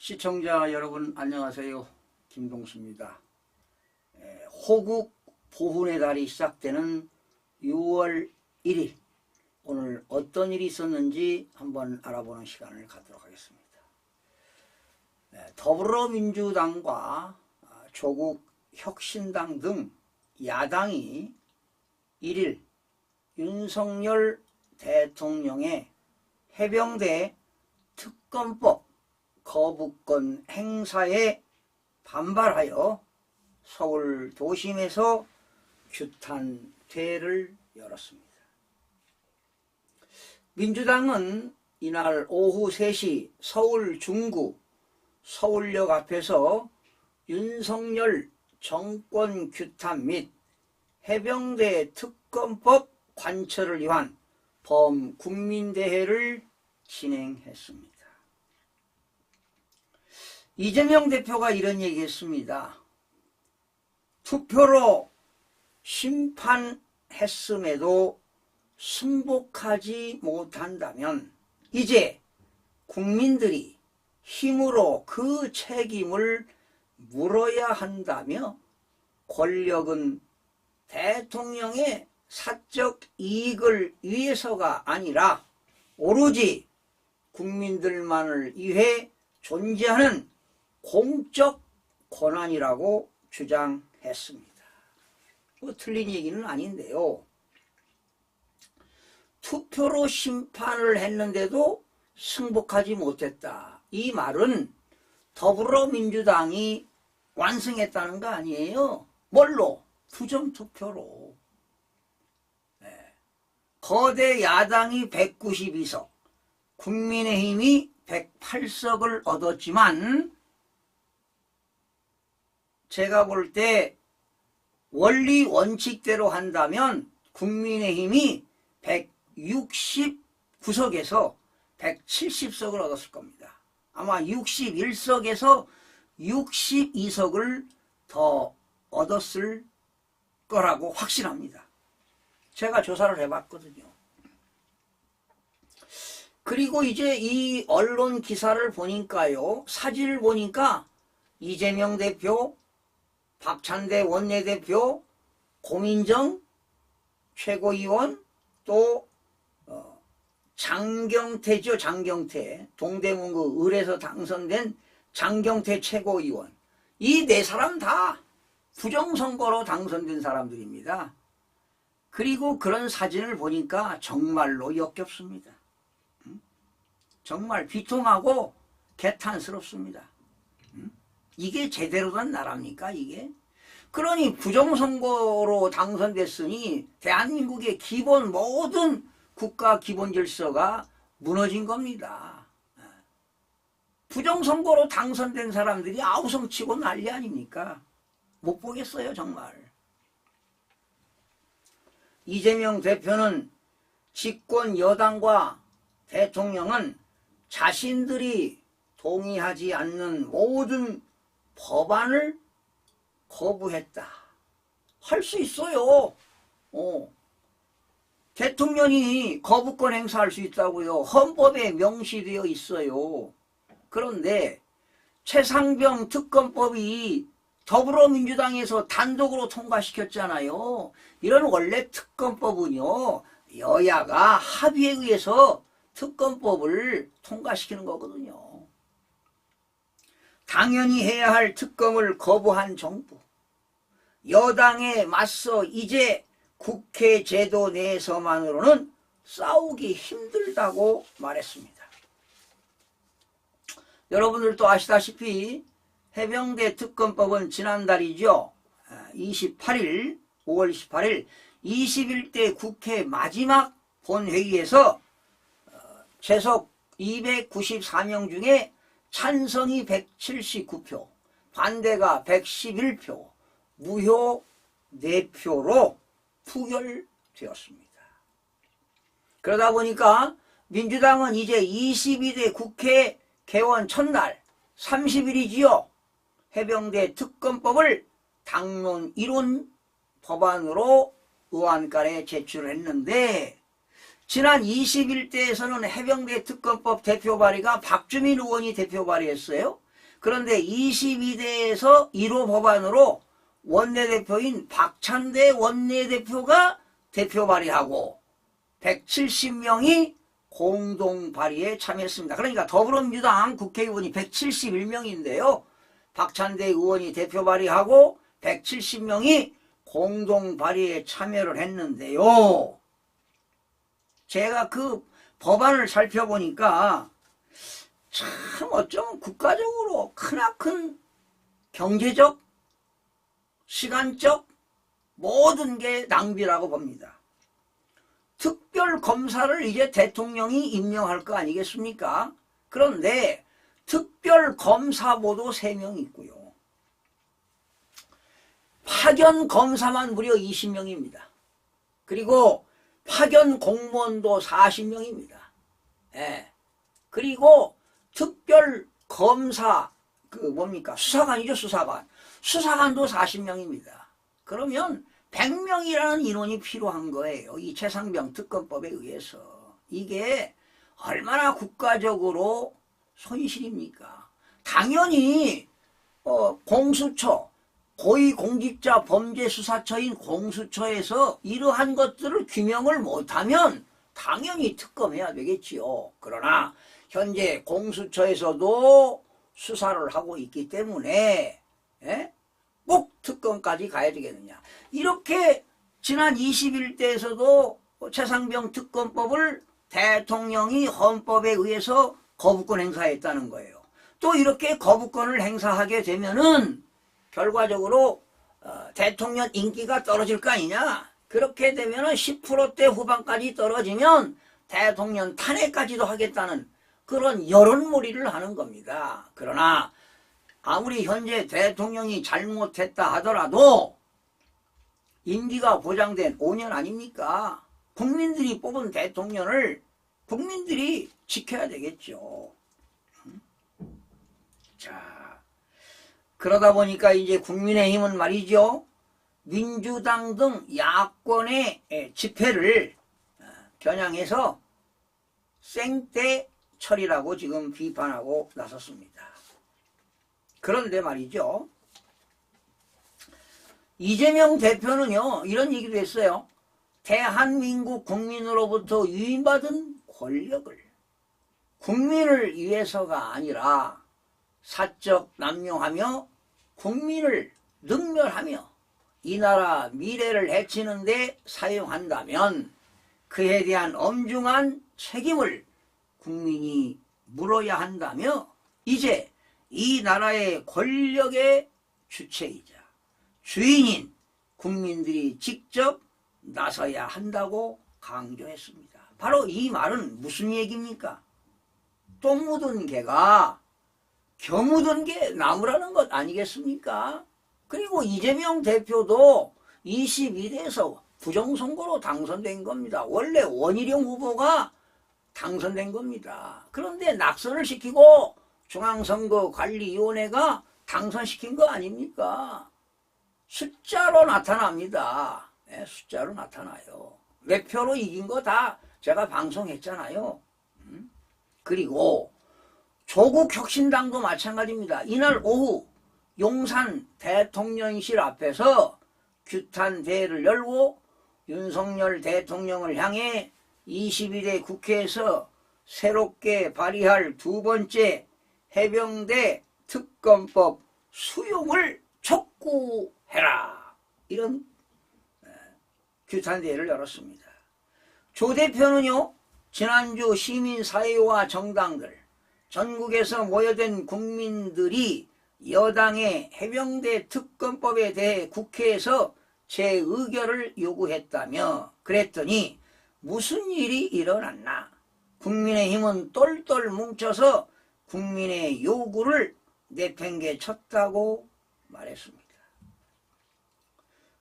시청자 여러분 안녕하세요. 김동수입니다. 호국 보훈의 달이 시작되는 6월 1일 오늘 어떤 일이 있었는지 한번 알아보는 시간을 갖도록 하겠습니다. 더불어민주당과 조국혁신당 등 야당이 1일 윤석열 대통령의 해병대 특검법 거부권 행사에 반발하여 서울 도심에서 규탄대회를 열었습니다. 민주당은 이날 오후 3시 서울 중구 서울역 앞에서 윤석열 정권 규탄 및 해병대 특검법 관철을 위한 범국민대회를 진행했습니다. 이재명 대표가 이런 얘기했습니다. 투표로 심판했음에도 승복하지 못한다면 이제 국민들이 힘으로 그 책임을 물어야 한다며 권력은 대통령의 사적 이익을 위해서가 아니라 오로지 국민들만을 위해 존재하는 공적 권한이라고 주장했습니다. 틀린 얘기는 아닌데요. 투표로 심판을 했는데도 승복하지 못했다. 이 말은 더불어민주당이 완승했다는 거 아니에요. 뭘로? 부정투표로. 거대 야당이 192석, 국민의힘이 108석을 얻었지만 제가 볼 때 원리 원칙대로 한다면 국민의힘이 169석에서 170석을 얻었을 겁니다. 아마 61석에서 62석을 더 얻었을 거라고 확신합니다. 제가 조사를 해봤거든요. 그리고 이제 이 언론 기사를 보니까요, 사진을 보니까 이재명 대표, 박찬대 원내대표, 고민정 최고위원, 또 장경태죠. 장경태, 동대문구 을에서 당선된 장경태 최고위원. 이 네 사람 다 부정선거로 당선된 사람들입니다. 그리고 그런 사진을 보니까 정말로 역겹습니다. 정말 비통하고 개탄스럽습니다. 이게 제대로 된 나라입니까 이게? 그러니 부정선거로 당선됐으니 대한민국의 기본 모든 국가 기본 질서가 무너진 겁니다. 부정선거로 당선된 사람들이 아우성치고 난리 아닙니까? 못 보겠어요 정말. 이재명 대표는 집권 여당과 대통령은 자신들이 동의하지 않는 모든 법안을 거부했다. 할 수 있어요. 대통령이 거부권 행사할 수 있다고요. 헌법에 명시되어 있어요. 그런데 최상병 특검법이 더불어민주당에서 단독으로 통과시켰잖아요. 이런 원래 특검법은요, 여야가 합의에 의해서 특검법을 통과시키는 거거든요. 당연히 해야 할 특검을 거부한 정부, 여당에 맞서 이제 국회 제도 내에서만으로는 싸우기 힘들다고 말했습니다. 여러분들도 아시다시피 해병대 특검법은 지난달이죠. 28일, 5월 28일 21대 국회 마지막 본회의에서 재석 294명 중에 찬성이 179표, 반대가 111표, 무효 4표로 부결되었습니다. 그러다 보니까 민주당은 이제 22대 국회 개원 첫날 30일이지요. 해병대 특검법을 당론 이론 법안으로 의안간에 제출을 했는데 지난 21대에서는 해병대 특검법 대표 발의가 박주민 의원이 대표 발의했어요. 그런데 22대에서 1호 법안으로 원내대표인 박찬대 원내대표가 대표 발의하고 170명이 공동 발의에 참여했습니다. 그러니까 더불어민주당 국회의원이 171명인데요. 박찬대 의원이 대표 발의하고 170명이 공동 발의에 참여를 했는데요. 제가 그 법안을 살펴보니까 참 어쩌면 국가적으로 크나큰 경제적, 시간적 모든 게 낭비라고 봅니다. 특별검사를 이제 대통령이 임명할 거 아니겠습니까? 그런데 특별검사보도 3명 있고요. 파견검사만 무려 20명입니다. 그리고 파견 공무원도 40명입니다. 예. 그리고 특별검사, 수사관이죠, 수사관. 수사관도 40명입니다. 그러면 100명이라는 인원이 필요한 거예요. 이 최상병 특검법에 의해서. 이게 얼마나 국가적으로 손실입니까? 당연히 공수처, 고위공직자범죄수사처인 공수처에서 이러한 것들을 규명을 못하면 당연히 특검해야 되겠지요. 그러나 현재 공수처에서도 수사를 하고 있기 때문에 꼭 특검까지 가야 되겠느냐. 이렇게 지난 21대에서도 최상병 특검법을 대통령이 헌법에 의해서 거부권 행사했다는 거예요. 또 이렇게 거부권을 행사하게 되면은 결과적으로 대통령 인기가 떨어질 거 아니냐. 그렇게 되면은 10%대 후반까지 떨어지면 대통령 탄핵까지도 하겠다는 그런 여론몰이를 하는 겁니다. 그러나 아무리 현재 대통령이 잘못했다 하더라도 임기가 보장된 5년 아닙니까? 국민들이 뽑은 대통령을 국민들이 지켜야 되겠죠. 자, 그러다 보니까 이제 국민의힘은 말이죠. 민주당 등 야권의 집회를 겨냥해서 생떼 처리라고 지금 비판하고 나섰습니다. 그런데 말이죠. 이재명 대표는요, 이런 얘기도 했어요. 대한민국 국민으로부터 위임받은 권력을 국민을 위해서가 아니라 사적 남용하며 국민을 능멸하며 이 나라 미래를 해치는 데 사용한다면 그에 대한 엄중한 책임을 국민이 물어야 한다며 이제 이 나라의 권력의 주체이자 주인인 국민들이 직접 나서야 한다고 강조했습니다. 바로 이 말은 무슨 얘기입니까? 똥 묻은 개가 겨 묻은 게 나무라는 것 아니겠습니까? 그리고 이재명 대표도 22대에서 부정선거로 당선된 겁니다. 원래 원희룡 후보가 당선된 겁니다. 그런데 낙선을 시키고 중앙선거관리위원회가 당선시킨 거 아닙니까? 숫자로 나타납니다. 네, 숫자로 나타나요. 몇 표로 이긴 거 다 제가 방송했잖아요. 그리고 조국혁신당도 마찬가지입니다. 이날 오후 용산 대통령실 앞에서 규탄 대회를 열고 윤석열 대통령을 향해 22대 국회에서 새롭게 발의할 두 번째 해병대 특검법 수용을 촉구해라. 이런 규탄 대회를 열었습니다. 조 대표는요, 지난주 시민사회와 정당들, 전국에서 모여든 국민들이 여당의 해병대 특검법에 대해 국회에서 제 의결을 요구했다며 그랬더니 무슨 일이 일어났나? 국민의힘은 똘똘 뭉쳐서 국민의 요구를 내팽개쳤다고 말했습니다.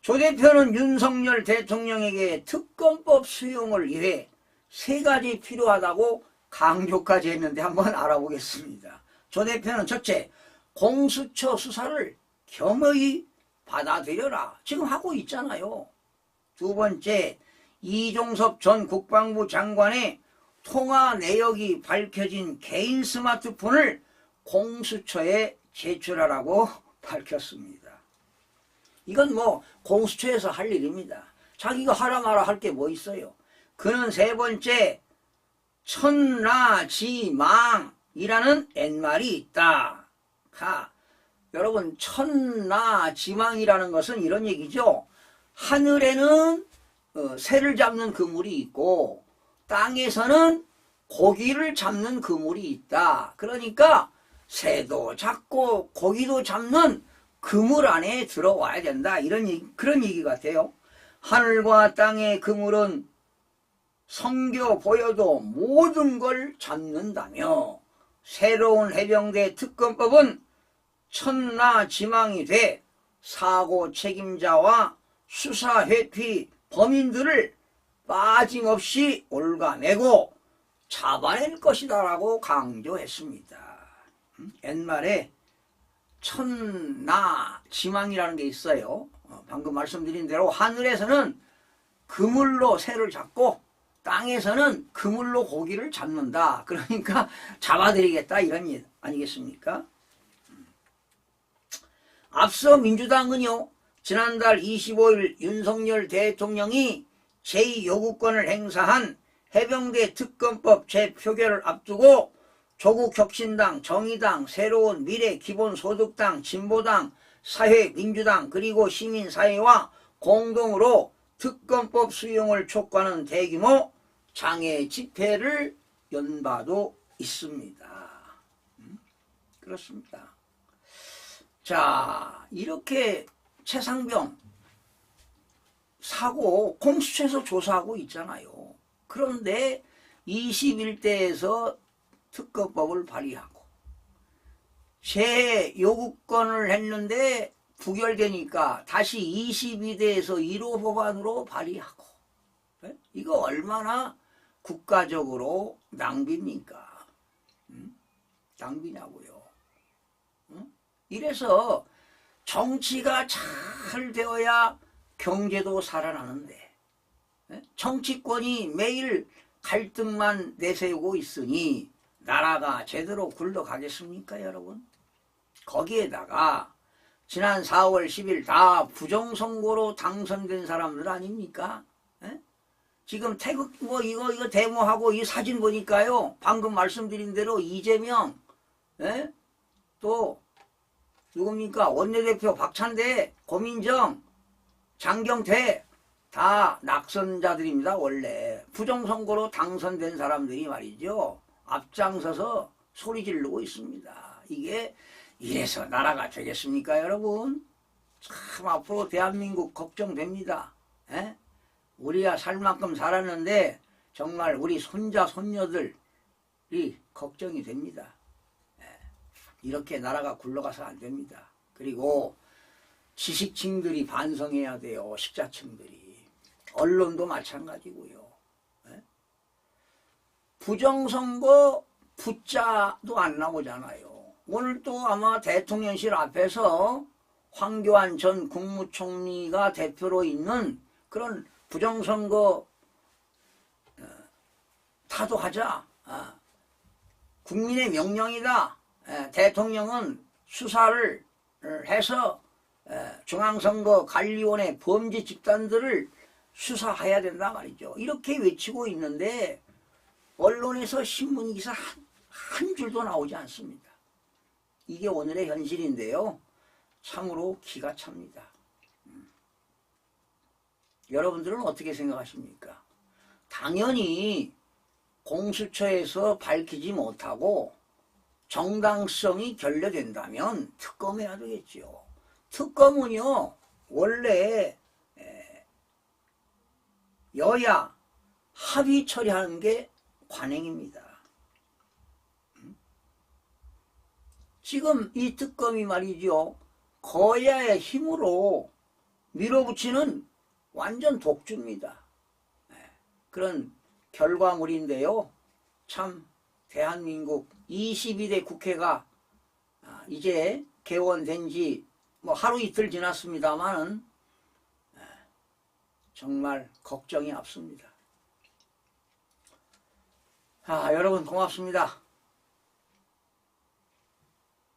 조 대표는 윤석열 대통령에게 특검법 수용을 위해 3가지 필요하다고 강조까지 했는데 한번 알아보겠습니다. 조 대표는 첫째, 공수처 수사를 겸허히 받아들여라. 지금 하고 있잖아요. 두 번째, 이종섭 전 국방부 장관의 통화 내역이 밝혀진 개인 스마트폰을 공수처에 제출하라고 밝혔습니다. 이건 뭐 공수처에서 할 일입니다. 자기가 하라 마라 할 게 뭐 있어요. 그는 세 번째 천나지망이라는 옛말이 있다. 여러분 천나지망이라는 것은 이런 얘기죠. 하늘에는 새를 잡는 그물이 있고 땅에서는 고기를 잡는 그물이 있다. 그러니까 새도 잡고 고기도 잡는 그물 안에 들어와야 된다. 그런 얘기 같아요. 하늘과 땅의 그물은 성겨 보여도 모든 걸 잡는다며 새로운 해병대 특검법은 천나지망이 돼 사고 책임자와 수사 회피 범인들을 빠짐없이 올가매고 잡아낼 것이다 라고 강조했습니다. 옛말에 천나지망이라는 게 있어요. 방금 말씀드린 대로 하늘에서는 그물로 새를 잡고 땅에서는 그물로 고기를 잡는다. 그러니까 잡아드리겠다 이런 일 아니겠습니까? 앞서 민주당은요. 지난달 25일 윤석열 대통령이 제2요구권을 행사한 해병대 특검법 재표결을 앞두고 조국혁신당, 정의당, 새로운 미래 기본소득당, 진보당, 사회민주당 그리고 시민사회와 공동으로 특검법 수용을 촉구하는 대규모 장애 집회를 연 바도 있습니다. 그렇습니다. 자, 이렇게 최상병 사고 공수처에서 조사하고 있잖아요. 그런데 21대에서 특검법을 발의하고 재요구권을 했는데 부결되니까 다시 22대에서 1호 법안으로 발의하고 이거 얼마나 국가적으로 낭비입니까? 낭비냐고요. 이래서 정치가 잘 되어야 경제도 살아나는데 정치권이 매일 갈등만 내세우고 있으니 나라가 제대로 굴러가겠습니까, 여러분? 거기에다가 지난 4월 10일 다 부정선거로 당선된 사람들 아닙니까? 지금 태극 이거 데모하고 이 사진 보니까요. 방금 말씀드린 대로 이재명, 또 누굽니까? 원내대표 박찬대, 고민정, 장경태 다 낙선자들입니다. 원래 부정선거로 당선된 사람들이 말이죠. 앞장서서 소리 지르고 있습니다. 이게 이래서 나라가 되겠습니까, 여러분? 참 앞으로 대한민국 걱정됩니다. 우리야 살 만큼 살았는데 정말 우리 손자 손녀들이 걱정이 됩니다. 이렇게 나라가 굴러가서 안 됩니다. 그리고 지식층들이 반성해야 돼요. 식자층들이. 언론도 마찬가지고요. 부정선거 부자도 안 나오잖아요. 오늘 또 아마 대통령실 앞에서 황교안 전 국무총리가 대표로 있는 그런 부정선거 타도하자. 국민의 명령이다. 대통령은 수사를 해서 중앙선거관리원의 범죄 집단들을 수사해야 된다 말이죠. 이렇게 외치고 있는데 언론에서 신문기사 한 줄도 나오지 않습니다. 이게 오늘의 현실인데요. 참으로 기가 찹니다. 여러분들은 어떻게 생각하십니까? 당연히 공수처에서 밝히지 못하고 정당성이 결여된다면 특검해야 되겠죠. 특검은요 원래 여야 합의 처리하는 게 관행입니다. 지금 이 특검이 말이죠. 거야의 힘으로 밀어붙이는 완전 독주입니다. 그런 결과물인데요. 참 대한민국 22대 국회가 이제 개원된 지 뭐 하루 이틀 지났습니다만은 정말 걱정이 앞섭니다. 여러분 고맙습니다.